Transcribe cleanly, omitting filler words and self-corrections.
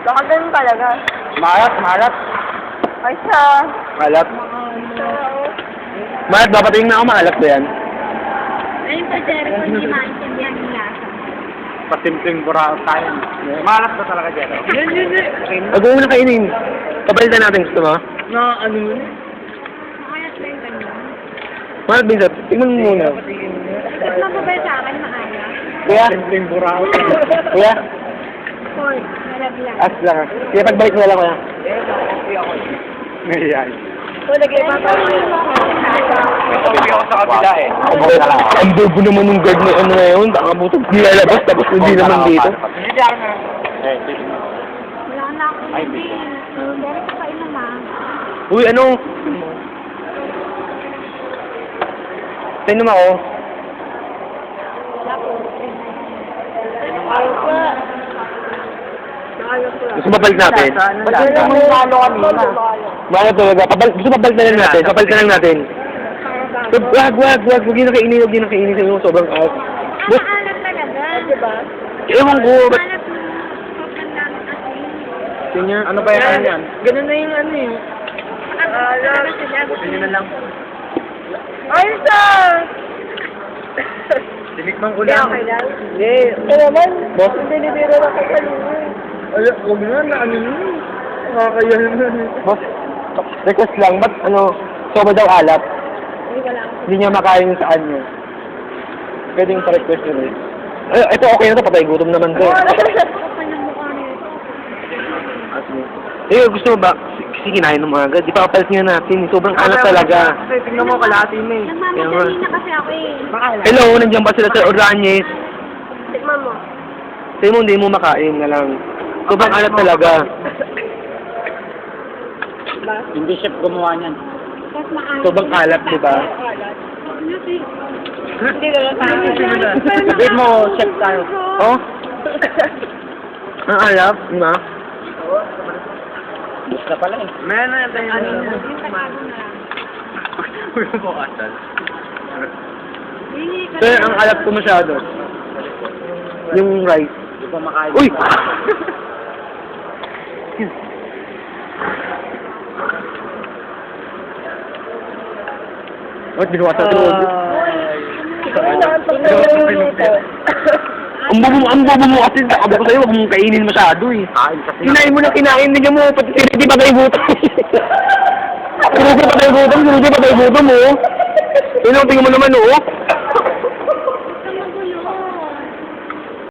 Baka ganun talaga. Marat. Ay siya. Malat. Malat, babatingin na ako, malat ba yan? Ayun pa, Jerry, kung hindi maintindihan yung lasa. Pasimpleng burao tayo. Malat na talaga dyan. Huwag mo na kainin. Kapalitan natin, gusto mo? Makayat lang yung ganyan. Malat din, sir. Tingnan mo muna. Mas mababay sa akin, maaya. Kuya? Simpleng burao. Kuya? Pork, malaglag. As lang. Kaya pagbalik mo na lang, kuya. Ngayon. So, lagay pa pa. Pabibigyan ko sa kabila eh. Ang bobo naman ng guard na ano na yun. Nakabutog nilalabas tapos hindi naman dito. Wala na ako hindi. Jerry, kakain naman. Uy, ano? Painom ako. Wala po. Gusto mabalik natin? Ba't yun ang lalo kanina? Mahal talaga. Gusto mabalik na lang natin. Kapalit na lang natin. Wag. Huwag yun nakainin. Huwag yun nakainin sa'yo. Sobrang out. Maalat talaga. Diba? Ewan ko. Ba't? Maalat mo. Sobrang dami kasi. Tingnan. Ano ba yan? Ganun na yung ano eh. Tingnan na lang. Ay siya! Tinikman ko Kaya okay lang? Hindi. Ito naman. Boss? Hindi nibiro na kayo. Ay, huwag na ano yun. Nakakaya yun. Boss, request lang. Ba't ano, soba daw alat? Hindi wala ako. Hindi niya makain yung saan niya. Pwedeng pa-request nyo rin. Ay, ito okay na to. Patay gutom naman to. Kapal ng mukha nito. Gusto mo ba? Sige, kinain mo agad. Di pa kapalit nga natin. Sobrang alat talaga. Kasi tingnan mo kalahati na eh. Nagmamadali na kasi ako eh. Hello, nandiyan ba sila sa Oranyes? Tikman mo. Sabi mo, hindi mo makain na lang. Sobrang alat talaga. Hindi chef gumawa niyan. Tapos maalat. Sobrang alat, di ba? Hindi na lang tayo. Sabihin mo, chef tayo. Oh? Ang alat, di ba? Gusto pala eh. Meron na tayo. Yung tatago na lang. Uy, mo kasal. Hindi ka Sir, ang alat ko masyado. Yung rice. Hindi pa makain. Uy! Ba't ginawa sa tulog? Ang bobo mo kasi sabi ko sa'yo, huwag mong kainin masyado eh. Kinain mo na kinain, hindi mo, pati hindi pa tayo gutom. Hindi pa tayo gutom mo. Tingnan mo naman oh.